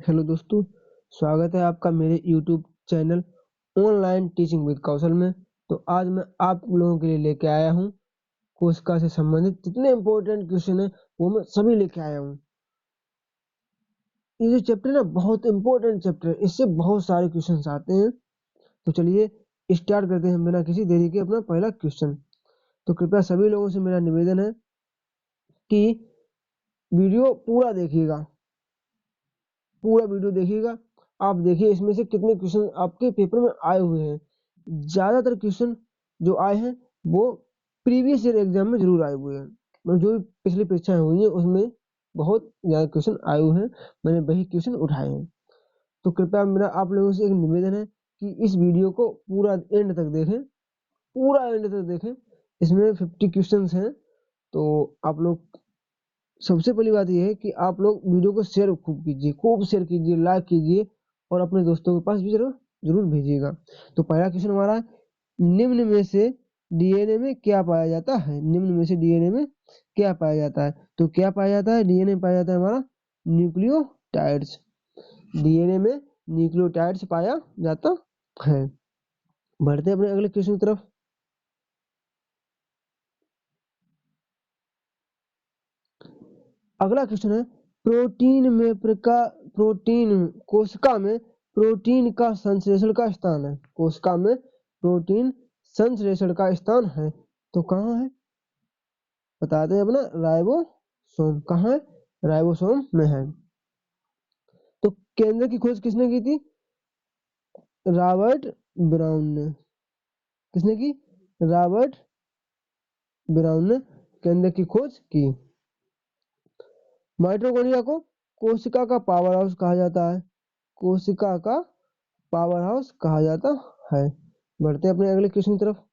Hello दोस्तों, स्वागत है आपका मेरे YouTube channel online teaching with Kaushal में। तो आज मैं आप लोगों के लिए लेके आया हूँ कोशिका से संबंधित जितने इम्पोर्टेंट क्वेश्चन है वो मैं सभी लेके आया हूँ। ये जो चैप्टर है ना बहुत इम्पोर्टेंट चैप्टर है, इससे बहुत सारे क्वेश्चन आते हैं। तो चलिए स्टार्ट करते हैं बिना किसी देरी के अपना पहला क्वेश्चन। तो कृपया सभी लोगों से मेरा निवेदन है कि वीडियो पूरा देखिएगा, पूरा वीडियो देखिएगा। आप देखिए इसमें से कितने क्वेश्चन आपके पेपर में आए हुए हैं। ज्यादातर क्वेश्चन जो आए हैं वो प्रीवियस ईयर एग्जाम में जरूर आए हुए हैं। मतलब जो भी पिछली परीक्षाएं हुई हैं उसमें बहुत ज्यादा क्वेश्चन आए हुए हैं, मैंने वही क्वेश्चन उठाए हैं। तो कृपया मेरा आप लोगों से एक निवेदन है कि इस वीडियो को पूरा एंड तक देखें, पूरा एंड तक देखें। इसमें 50 क्वेश्चन हैं। तो आप लोग सबसे पहली बात यह है कि आप लोग वीडियो को शेयर खूब शेयर कीजिए, लाइक कीजिए और अपने दोस्तों के पास भी जरूर जरूर भेजिएगा। तो पहला क्वेश्चन हमारा है, निम्न में से डीएनए में क्या पाया जाता है? निम्न में से डीएनए में क्या पाया जाता है? तो क्या पाया जाता है? डीएनए में पाया जाता है हमारा न्यूक्लियोटाइड्स। डीएनए में न्यूक्लियोटाइड्स पाया जाता है। बढ़ते हैं अपने अगले क्वेश्चन की तरफ। अगला क्वेश्चन है, प्रोटीन कोशिका में प्रोटीन का संश्लेषण का स्थान है। कोशिका में प्रोटीन संश्लेषण का स्थान है तो कहाँ है? बताते हैं अपना राइबोसोम। कहाँ है? राइबोसोम में है। तो केंद्र की खोज किसने की थी? रॉबर्ट ब्राउन ने। किसने की? रॉबर्ट ब्राउन ने केंद्र की खोज की। माइटोकॉन्ड्रिया को कोशिका का पावर हाउस कहा जाता है। कोशिका का पावर हाउस कहा जाता है। बढ़ते हैं अपने अगले क्वेश्चन की तरफ।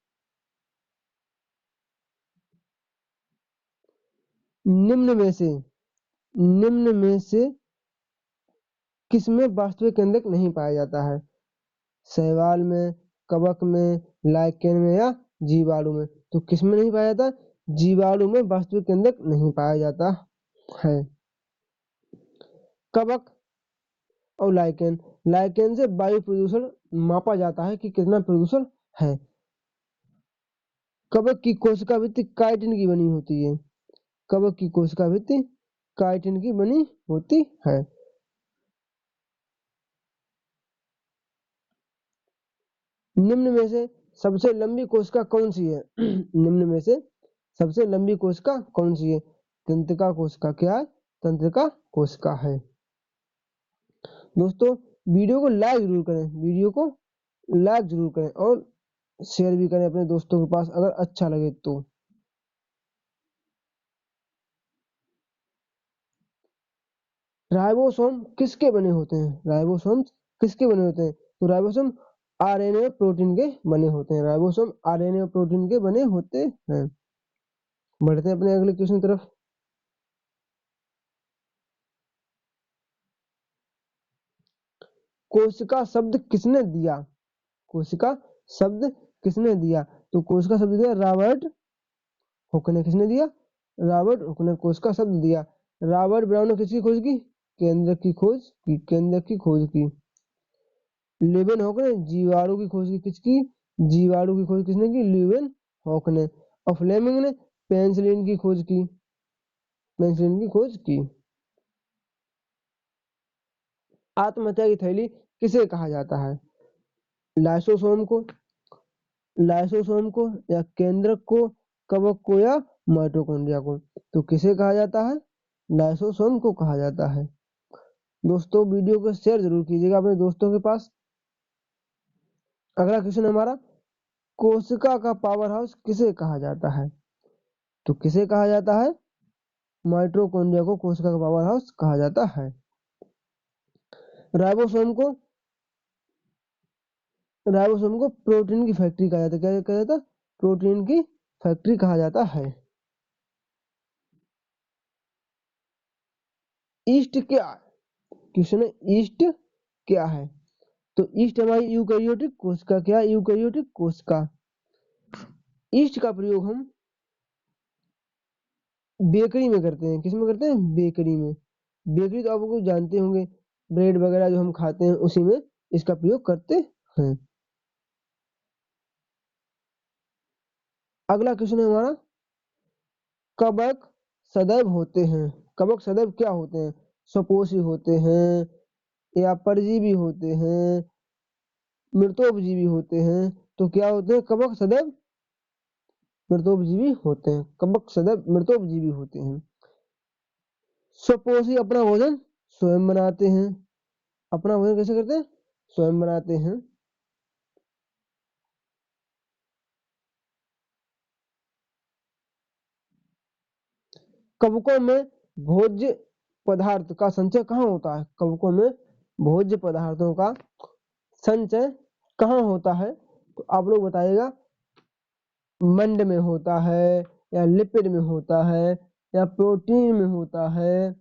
निम्न में से किसमें वास्तविक केंद्रक नहीं पाया जाता है? शैवाल में, कवक में, लाइकेन में या जीवाणु में? तो किसमें नहीं पाया जाता? जीवाणु में वास्तविक केंद्रक नहीं पाया जाता है। कवक और लाइकेन से वायु प्रदूषण मापा जाता है कि कितना प्रदूषण है। कवक की कोशिका भित्ति काइटिन की बनी होती है। कवक की कोशिका भित्ति काइटिन की बनी होती है। निम्न में से सबसे लंबी कोशिका कौन सी है? निम्न में से सबसे लंबी कोशिका कौन सी है? तंत्रिका कोशिका। क्या है? तंत्रिका कोशिका है। दोस्तों वीडियो को लाइक जरूर करें, वीडियो को लाइक जरूर करें और शेयर भी करें अपने दोस्तों के पास अगर अच्छा लगे तो। राइबोसोम किसके बने होते हैं? राइबोसोम किसके बने होते हैं? तो राइबोसोम आरएनए प्रोटीन के बने होते हैं। राइबोसोम आरएनए प्रोटीन के बने होते हैं। बढ़ते हैं अपने अगले क्वेश्चन की तरफ। कोशिका शब्द किसने दिया? कोशिका शब्द किसने दिया? तो कोशिका शब्द दिया रॉबर्ट हुक ने। किसने दिया? रॉबर्ट हुक ने कोशिका शब्द दिया। रॉबर्ट ब्राउन ने किसकी खोज की? केंद्र की खोज की। केंद्र की खोज की। लेवेन हॉक ने जीवाणु की खोज की। किसकी? जीवाणु की खोज किसने की? लेवेन हॉक ने। और फ्लेमिंग ने पेनिसिलिन की खोज की। पेनिसिलिन की खोज की। आत्महत्या की थैली किसे कहा जाता है? लाइसोसोम को, लाइसोसोम को या केंद्रक को, कवक को या माइटोकॉन्ड्रिया को? तो किसे कहा जाता है? लाइसोसोम को कहा जाता है। दोस्तों वीडियो को शेयर जरूर कीजिएगा अपने दोस्तों के पास। अगला क्वेश्चन हमारा, कोशिका का पावर हाउस किसे कहा जाता है? तो किसे कहा जाता है? माइटोकॉन्ड्रिया को कोशिका का पावर हाउस कहा जाता है। राइबोसोम को प्रोटीन की फैक्ट्री कहा जाता है। क्या कहा जाता है? प्रोटीन की फैक्ट्री कहा जाता है। ईस्ट क्या? क्वेश्चन है ईस्ट क्या है? तो ईस्ट हमारी यूकैरियोटिक कोशिका। क्या? यूकैरियोटिक कोशिका। ईस्ट का प्रयोग हम बेकरी में करते हैं। किस में करते हैं? बेकरी में। बेकरी तो आप लोग जानते होंगे, ब्रेड वगैरह जो हम खाते हैं उसी में इसका प्रयोग करते हैं। अगला क्वेश्चन है हमारा, कवक सदैव होते हैं। कवक सदैव क्या होते हैं? सपोषी होते हैं या परजीवी होते हैं, मृतोपजीवी होते हैं। तो क्या होते हैं? कवक सदैव मृतोपजीवी होते हैं। कवक सदैव मृतोपजीवी होते हैं। सपोषी अपना भोजन स्वयं बनाते हैं। अपना भोजन कैसे करते हैं? स्वयं बनाते हैं। कवकों में भोज्य पदार्थ का संचय कहाँ होता है? कवकों में भोज्य पदार्थों का संचय कहाँ होता है? तो आप लोग बताइएगा। मंड में होता है या लिपिड में होता है या प्रोटीन में होता है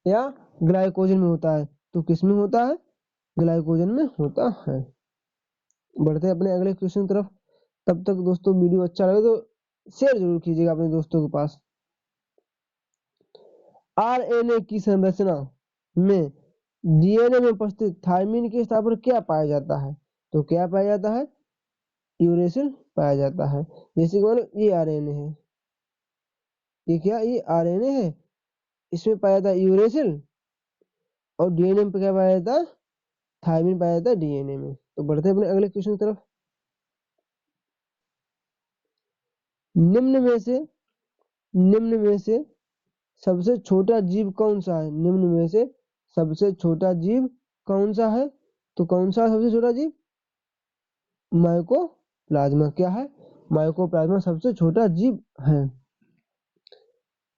या ग्लाइकोजन में होता है? तो किस में होता है? ग्लाइकोजन में होता है। बढ़ते हैं अपने अगले क्वेश्चन की तरफ। तब तक दोस्तों वीडियो अच्छा लगे तो शेयर जरूर कीजिएगा अपने दोस्तों के पास। आरएनए की संरचना में डीएनए में उपस्थित थायमिन के स्थान पर क्या पाया जाता है? तो क्या पाया जाता है? यूरेसिल पाया जाता है। जैसे कि ये आरएनए है, ये आरएनए है, इसमें पाया जाता है यूरेसिल, और डीएनए में क्या पाया जाता है? थायमिन पाया जाता है डीएनए में। तो बढ़ते हैं अपने अगले क्वेश्चन की तरफ। निम्न में से सबसे छोटा जीव कौन सा है? निम्न में से सबसे छोटा जीव कौन सा है? तो कौन सा सबसे छोटा जीव? माइकोप्लाज्मा। क्या है? माइकोप्लाज्मा सबसे छोटा जीव है।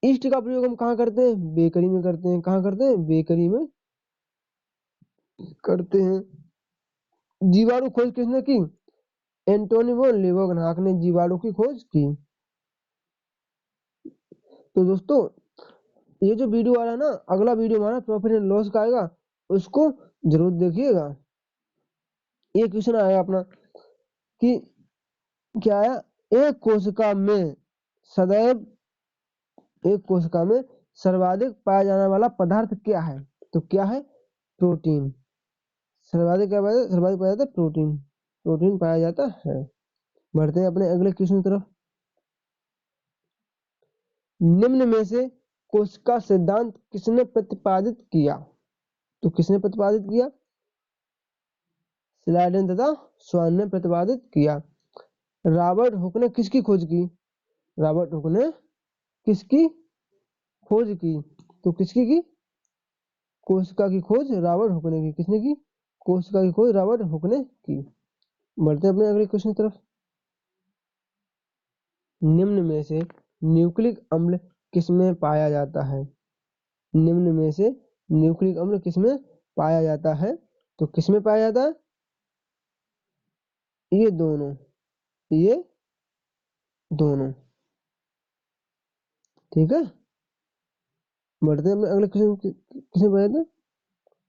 ईस्ट का प्रयोग हम कहाँ करते हैं? बेकरी में करते हैं। कहाँ करते हैं? बेकरी में करते हैं। जीवाणु खोज किसने की? एंटोनी वॉन लेवेंहॉक ने जीवाणु की खोज की। तो दोस्तों ये जो वीडियो आ रहा है ना, अगला वीडियो हमारा प्रॉफिट एंड लॉस का आएगा, उसको जरूर देखिएगा। ये क्वेश्चन आएगा अपना कि क्या आया, एक कोशिका में सदैव एक कोशिका में सर्वाधिक पाया जाने वाला पदार्थ क्या है? तो क्या है? प्रोटीन। सर्वाधिक क्या पाया? सर्वाधिक पाया जाता है प्रोटीन। प्रोटीन पाया जाता है। बढ़ते हैं अपने अगले क्वेश्चन की तरफ। निम्न में से कोशिका सिद्धांत किसने प्रतिपादित किया? तो किसने प्रतिपादित किया? स्लाइडेन तथा स्वान ने प्रतिपादित किया। रॉबर्ट हुक ने किसकी खोज की? रॉबर्ट हुक ने किसकी खोज की? तो किसकी की? कोशिका की खोज रॉबर्ट हुक ने की। किसने की? कोशिका की खोज रॉबर्ट हुक ने की। बढ़ते हैं अपने अगले क्वेश्चन की तरफ। निम्न में से न्यूक्लिक अम्ल किसमें पाया जाता है? निम्न में से न्यूक्लिक अम्ल किसमें पाया जाता है? तो किसमें पाया जाता है? ये दोनों, ये दोनों। ठीक है। बढ़ते हैं अपने अगले क्वेश्चन। किसमें पाया जाता है?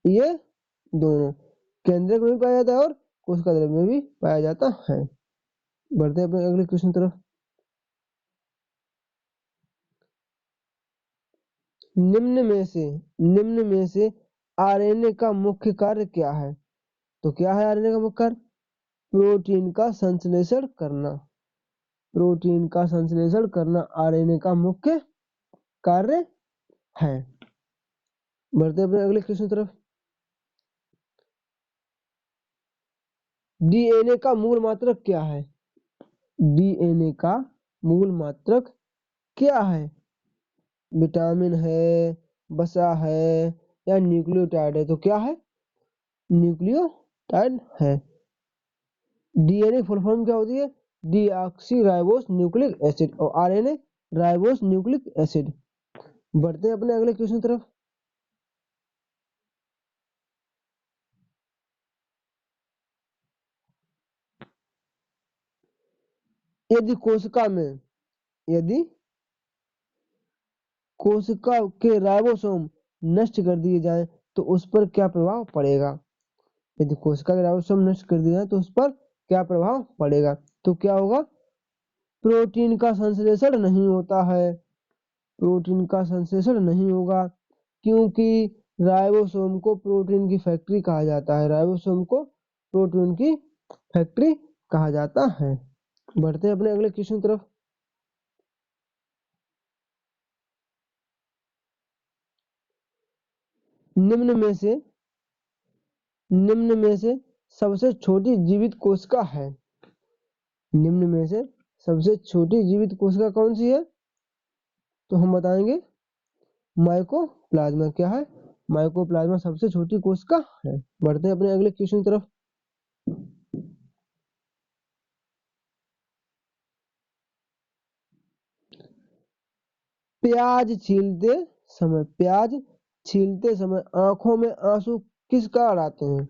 ये दोनों केंद्रक में भी पाया जाता है और कोशिका द्रव्य में भी पाया जाता है। बढ़ते हैं अपने अगले क्वेश्चन तरफ। निम्न में से आरएनए का मुख्य कार्य क्या है? तो क्या है आरएनए का मुख्य कार्य? प्रोटीन का संश्लेषण करना। प्रोटीन का संश्लेषण करना आरएनए का मुख्य कार्य है। बढ़ते हैं अपने अगले क्वेश्चन तरफ। डीएनए का मूल मात्रक क्या है? डीएनए का मूल मात्रक क्या है? विटामिन है, वसा है या न्यूक्लियोटाइड है? तो क्या है? न्यूक्लियोटाइड है। डीएनए फुल फॉर्म क्या होती है? डीऑक्सी राइबोस न्यूक्लिक एसिड, और आरएनए राइबोस न्यूक्लिक एसिड। बढ़ते हैं अपने अगले क्वेश्चन तरफ। यदि कोशिका में यदि कोशिका के राइबोसोम नष्ट कर दिए जाएं तो उस पर क्या प्रभाव पड़ेगा? यदि कोशिका के राइबोसोम नष्ट कर दिए जाएं तो उस पर क्या प्रभाव पड़ेगा? तो क्या होगा? प्रोटीन का संश्लेषण नहीं होता है। प्रोटीन का संश्लेषण नहीं होगा क्योंकि राइबोसोम को प्रोटीन की फैक्ट्री कहा जाता है। राइबोसोम को प्रोटीन की फैक्ट्री कहा जाता है। बढ़ते हैं अपने अगले क्वेश्चन की तरफ। निम्न में से सबसे छोटी जीवित कोशिका है। निम्न में से सबसे छोटी जीवित कोशिका कौन सी है? तो हम बताएंगे माइकोप्लाज्मा। क्या है? माइकोप्लाज्मा सबसे छोटी कोशिका है। बढ़ते हैं अपने अगले क्वेश्चन की तरफ। प्याज छीलते समय आंखों में आंसू किस कारण आते हैं?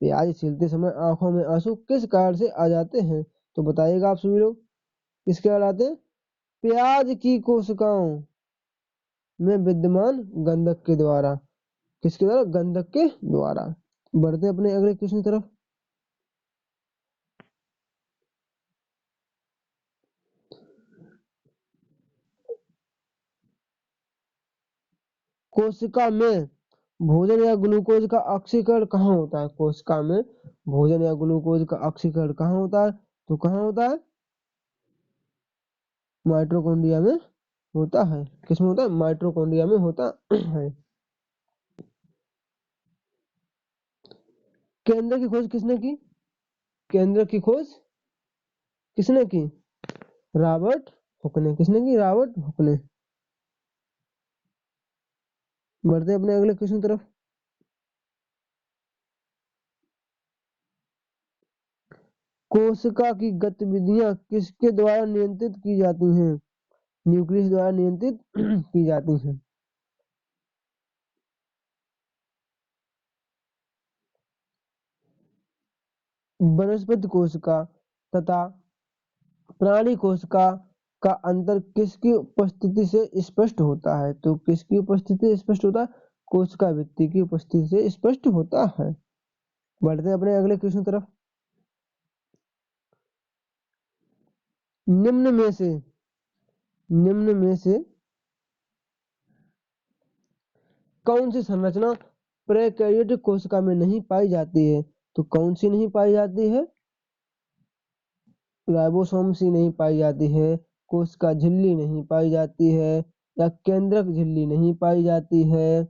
प्याज छीलते समय आंखों में आंसू किस कारण से आ जाते हैं? तो बताइएगा आप सभी लोग, किसके कारण आते हैं? प्याज की कोशिकाओं में विद्यमान गंधक के द्वारा। किसके द्वारा? गंधक के द्वारा। बढ़ते हैं अपने अगले क्वेश्चन की तरफ। कोशिका में भोजन या ग्लूकोज का ऑक्सीकरण कहाँ होता है? कोशिका में भोजन या ग्लूकोज का ऑक्सीकरण कहाँ होता है? तो कहाँ होता है? माइटोकॉन्ड्रिया में होता है। किसमें होता है? माइटोकॉन्ड्रिया में होता है। केंद्र की खोज किसने की? केंद्र की खोज किसने की? रॉबर्ट हुक ने। किसने की? रॉबर्ट हुक ने। बढ़ते अपने अगले क्वेश्चन की तरफ। कोशिका की गतिविधियां किसके द्वारा नियंत्रित की जाती हैं? न्यूक्लियस द्वारा नियंत्रित की जाती हैं। वनस्पति कोशिका तथा प्राणी कोशिका का अंतर किसकी उपस्थिति से स्पष्ट होता है? तो किसकी उपस्थिति से स्पष्ट होता है? कोशिका भित्ति की उपस्थिति से स्पष्ट होता है। बढ़ते हैं अपने अगले क्वेश्चन की तरफ। निम्न में से कौन सी संरचना प्रोकैरियोटिक कोशिका में नहीं पाई जाती है? तो कौन सी नहीं पाई जाती है? राइबोसोम सी नहीं पाई जाती है, कोशिका झिल्ली नहीं पाई जाती है, या केंद्रक झिल्ली नहीं पाई जाती है।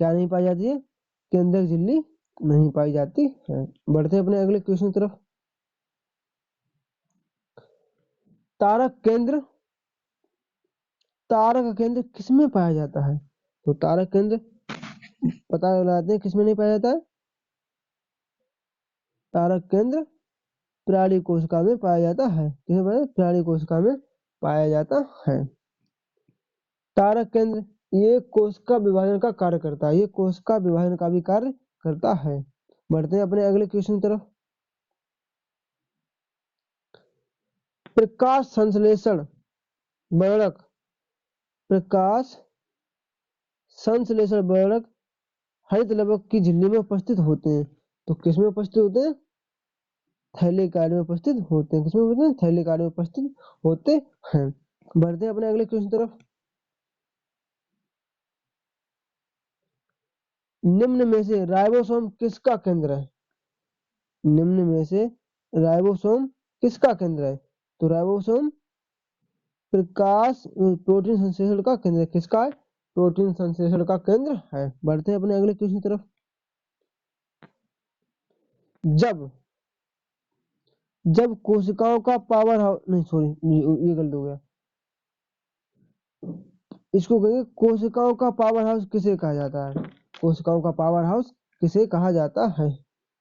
क्या नहीं पाई जाती है? केंद्रक झिल्ली नहीं पाई जाती है। बढ़ते अपने अगले क्वेश्चन की तरफ। तारक केंद्र तारक केंद्र किसमें पाया जाता है? तो तारक केंद्र पता लगाते हैं किसमें नहीं पाया जाता है? तारक केंद्र प्राणी कोशिका में पाया जाता है। किसमें पाया? प्राणी कोशिका में पाया जाता है। तारक केंद्र ये कोशिका विभाजन का कार्य करता है। ये कोशिका विभाजन का भी कार्य करता है। बढ़ते हैं अपने अगले क्वेश्चन की तरफ। प्रकाश संश्लेषण वर्णक प्रकाश संश्लेषण वर्णक हरित लवक की झिल्ली में उपस्थित होते हैं। तो किसमें उपस्थित होते हैं? थैलेक आयन में उपस्थित होते हैं। किसमें उपस्थित हैं? थैलेक आयन में उपस्थित होते हैं। बढ़ते हैं अपने अगले क्वेश्चन की तरफ। निम्न में से राइबोसोम किसका केंद्र है? निम्न में से राइबोसोम किसका केंद्र है? तो राइबोसोम प्रकाश प्रोटीन संश्लेषण का केंद्र। किसका है? प्रोटीन संश्लेषण का केंद्र है। बढ़ते हैं अपने अगले क्वेश्चन की तरफ। जब जब कोशिकाओं का पावर हाउस, नहीं सॉरी, ये गलत हो गया। इसको कहेंगे कोशिकाओं का पावर हाउस किसे कहा जाता है? कोशिकाओं का पावर हाउस किसे कहा जाता है?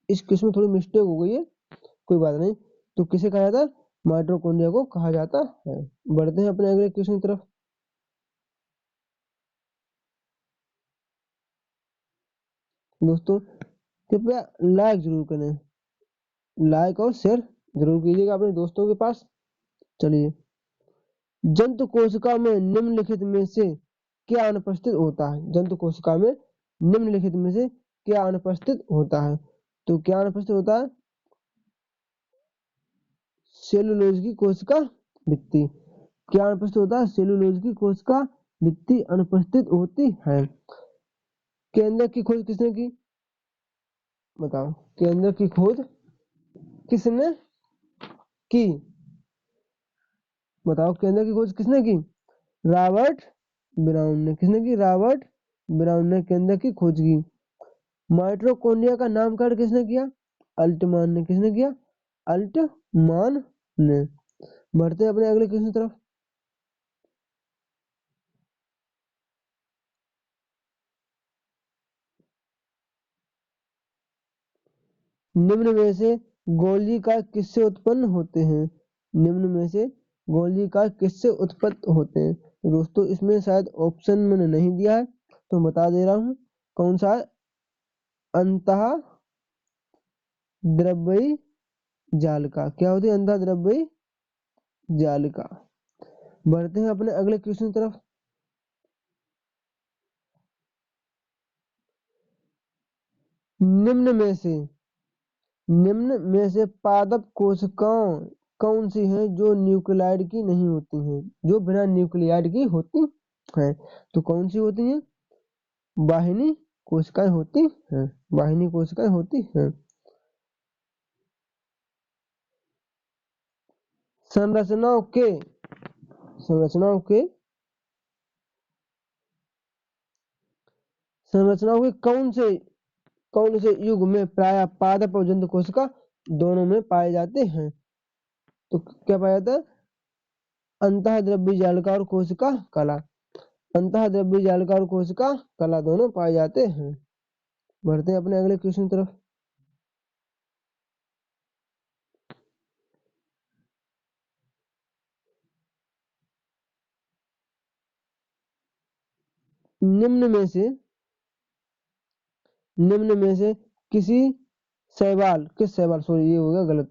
इस किस्म में थोड़ी मिस्टेक हो गई है, कोई बात नहीं। तो किसे कहा जाता है? माइटोकॉन्ड्रिया को कहा जाता है। बढ़ते हैं अपने अगले क्वेश्चन की तरफ। दोस्तों कृपया लाइक जरूर करें, लाइक और शेयर जरूर कीजिएगा अपने दोस्तों के पास। चलिए, जंतु कोशिका में निम्नलिखित में से क्या अनुपस्थित होता है? जंतु कोशिका में निम्नलिखित में से क्या अनुपस्थित होता है? तो क्या अनुपस्थित होता है? सेलुलोज की कोशिका भित्ति। क्या अनुपस्थित होता है? सेलुलोज की कोशिका भित्ति अनुपस्थित होती है। केंद्रक की खोज किसने की? बताओ, केंद्रक की खोज किसने की? बताओ, केंद्रक की खोज किसने की? रॉबर्ट ब्राउन ने। किसने की? रॉबर्ट ब्राउन ने केंद्रक की खोज की। माइटोकॉन्ड्रिया का नामकरण किसने किया? अल्टमान ने। किसने किया? अल्टमान ने। बढ़ते अपने अगले क्वेश्चन की तरफ। निम्न में से गोल्जी कार्य किससे उत्पन्न होते हैं? निम्न में से गोल्जी कार्य किससे उत्पन्न होते हैं? तो दोस्तों इसमें शायद ऑप्शन मैंने नहीं दिया है, तो बता दे रहा हूँ कौन सा है। अंतः द्रव्यी जालिका। क्या होती है? अंतः द्रव्यी जालिका। बढ़ते हैं अपने अगले क्वेश्चन की तरफ। निम्न में से पादप कोशिकाओं कौन सी हैं जो न्यूक्लियाइड की नहीं होती हैं? जो बिना न्यूक्लियाइड की होती हैं, तो कौन सी होती हैं? वाहिनी कोशिकाएं होती हैं। वाहिनी कोशिकाएं होती हैं। संरचनाओं के संरचनाओं के संरचनाओं के कौन से युग में प्राय पादप और जंतु कोशिका दोनों में पाए जाते हैं? तो क्या पाया जाता है? अंतः द्रव्य जालिका और कोशिका कला। अंतः द्रव्य जालिका और कोशिका कला दोनों पाए जाते हैं। बढ़ते हैं अपने अगले क्वेश्चन की तरफ। निम्न में से किसी किस शैवाल, सॉरी ये हो गया गलत।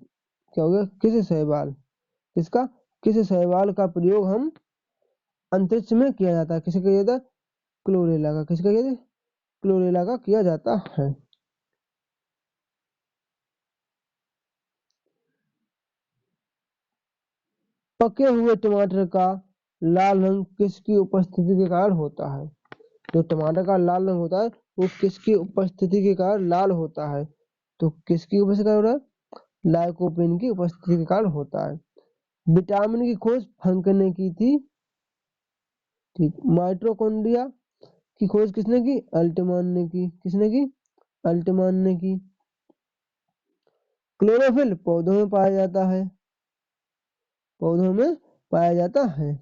क्या हो गया? किस शैवाल, किसका? किस शैवाल का प्रयोग हम अंतरिक्ष में किया जाता है? किसे किया जाता है? क्लोरेला का। किसका किया जाता है? क्लोरेला का किया जाता है। पके हुए टमाटर का लाल रंग किसकी उपस्थिति के कारण होता है? जो टमाटर का लाल रंग होता है वो किसकी उपस्थिति के कारण लाल होता है? तो किसकी उपस्थिति के कारण होता है? लाइकोपेन की उपस्थिति के कारण होता है। विटामिन की खोज फंक ने की थी। ठीक। माइटोकॉन्ड्रिया की खोज किसने की? अल्टमान ने की। किसने की? अल्टमान ने की। क्लोरोफिल पौधों में पाया जाता है। पौधों में पाया जाता है।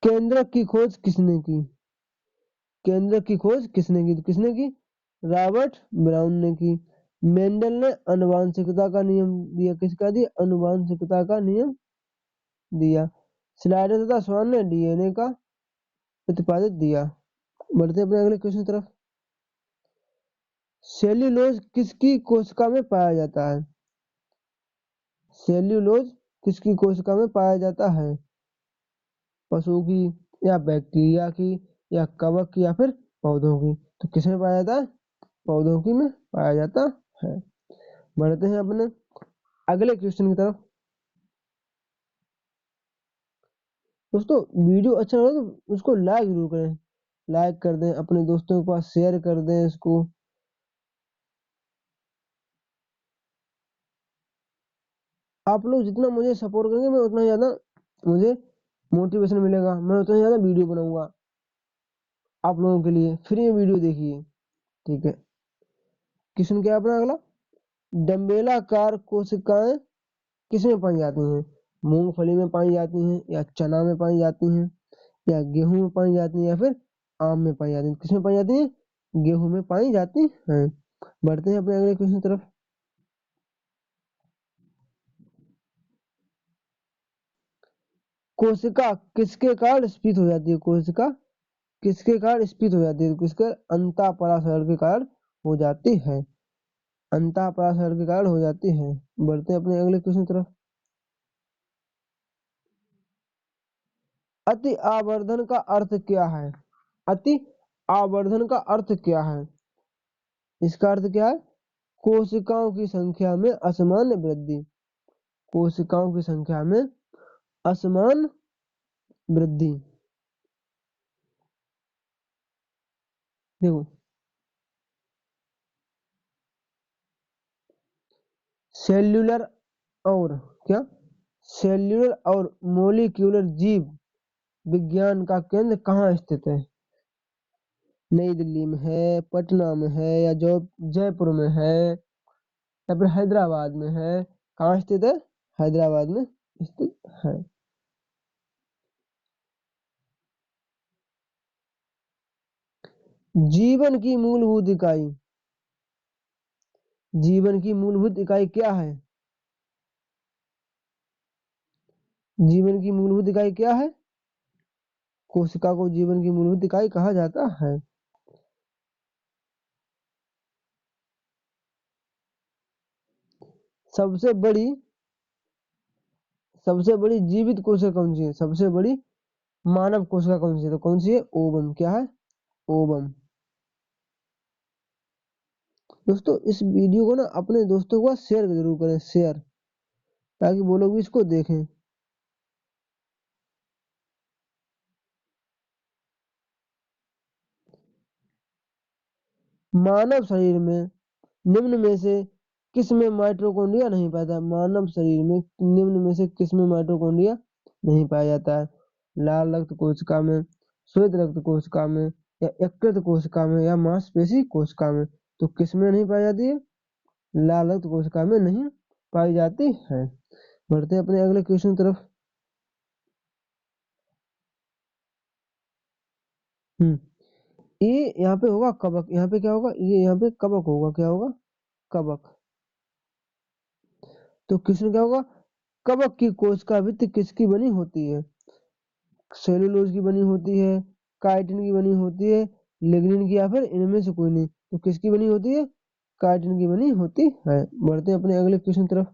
केंद्रक की खोज किसने की? केंद्रक की खोज किसने की? किसने की? रॉबर्ट ब्राउन ने की। मेंडल ने आनुवंशिकता का नियम दिया। किसका दिया? आनुवंशिकता का नियम दिया। स्लाइडर तथा स्वान ने डीएनए का प्रतिपादित दिया। बढ़ते अपने अगले क्वेश्चन की तरफ। सेल्यूलोज किसकी कोशिका में पाया जाता है? सेल्यूलोज किसकी कोशिका में पाया जाता है? पशु की, या बैक्टीरिया की, या कवक की, या फिर पौधों की? तो किसमें पाया जाता है? पौधों की में पाया जाता है। बढ़ते हैं अपने अगले क्वेश्चन की तरफ। दोस्तों वीडियो अच्छा लगा तो उसको लाइक जरूर करें। लाइक कर दें, अपने दोस्तों के पास शेयर कर दें इसको। आप लोग जितना मुझे सपोर्ट करेंगे मैं उतना ज्यादा मुझे मोटिवेशन मिलेगा। मैं उतना ज्यादा वीडियो बनाऊंगा आप लोगों के लिए। फ्री में वीडियो देखिए। ठीक है। क्वेश्चन क्या है अपना अगला? डम्बेलाकार कोशिकाएं किसमें पाई जाती हैं? मूंगफली में पाई जाती हैं, या चना में पाई जाती हैं, या गेहूं में पाई जाती हैं, या फिर आम में पाई जाती हैं? किसमें पाई जाती हैं? गेहूं में पाई जाती हैं। बढ़ते हैं अपने अगले क्वेश्चन की तरफ। कोशिका किसके कारण स्फीत हो जाती है? कोशिका किसके कारण स्फीत हो जाती है? किसके? अंतःपराशरण के कारण हो जाती है। अंतःपराशरण के कारण हो जाती है। बढ़ते हैं अपने अगले क्वेश्चन की तरफ। अति आवर्धन का अर्थ क्या है? अति आवर्धन का अर्थ क्या है? इसका अर्थ क्या है? कोशिकाओं की संख्या में असमान वृद्धि। कोशिकाओं की संख्या में असमान वृद्धि। देखो, सेल्यूलर और क्या सेल्यूलर और मोलिक्यूलर जीव विज्ञान का केंद्र कहाँ स्थित है? नई दिल्ली में है, पटना में है, या जो जयपुर में है, या फिर हैदराबाद में है? कहाँ स्थित है? हैदराबाद में स्थित है। जीवन की मूलभूत इकाई, जीवन की मूलभूत इकाई क्या है? जीवन की मूलभूत इकाई क्या है? कोशिका को जीवन की मूलभूत इकाई कहा जाता है। सबसे बड़ी सबसे बड़ी जीवित कोशिका कौन सी है? सबसे बड़ी मानव कोशिका कौन सी है? तो कौन सी है? ओवम। क्या है? ओवम। दोस्तों, इस वीडियो को ना अपने दोस्तों को शेयर जरूर करें, शेयर, ताकि वो लोग भी इसको देखें। मानव शरीर में निम्न में से किस में माइटोकॉन्ड्रिया नहीं पाता? मानव शरीर में निम्न में से किस में माइटोकॉन्ड्रिया नहीं पाया जाता है? लाल रक्त कोशिका में, श्वेत रक्त कोशिका में, या यकृत कोशिका में, या मांसपेशी कोशिका में? तो किस में नहीं पाई जाती है? लाल रक्त कोशिका में नहीं पाई जाती है। बढ़ते हैं अपने अगले क्वेश्चन की तरफ। ये यहाँ पे होगा कवक, यहाँ पे क्या होगा? ये यहाँ पे कवक होगा। क्या होगा? कवक। तो क्वेश्चन क्या होगा? कवक की कोशिका भित्ति किसकी बनी होती है? सेलुलोज की बनी होती है, काइटिन की बनी होती है, लिग्निन की, या फिर इनमें से कोई नहीं? तो किसकी बनी होती है? काइटिन की बनी होती है। बढ़ते हैं अपने अगले क्वेश्चन की तरफ।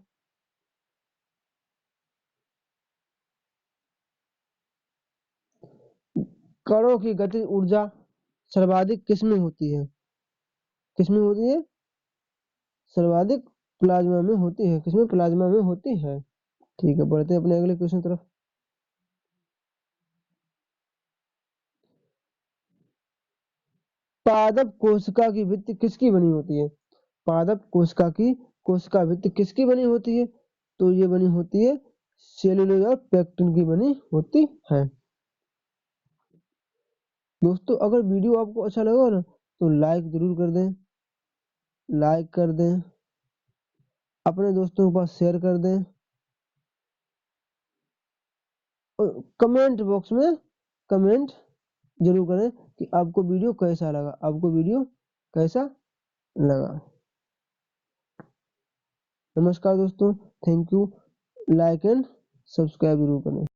कणों की गतिज ऊर्जा सर्वाधिक किसमें होती है? किसमें होती है? सर्वाधिक प्लाज्मा में होती है। किसमें? प्लाज्मा में होती है। ठीक है, बढ़ते हैं अपने अगले क्वेश्चन की तरफ। पादप कोशिका की भित्ति किसकी बनी होती है? पादप कोशिका भित्ति किसकी बनी होती है? तो ये बनी होती है सेलुलोज और पेक्टिन की बनी होती है। दोस्तों, अगर वीडियो आपको अच्छा लगा ना, तो लाइक जरूर कर दें, लाइक कर दें, अपने दोस्तों के पास शेयर कर दें, और कमेंट बॉक्स में कमेंट जरूर करें कि आपको वीडियो कैसा लगा, आपको वीडियो कैसा लगा। नमस्कार दोस्तों, thank you. Like and subscribe जरूर करें।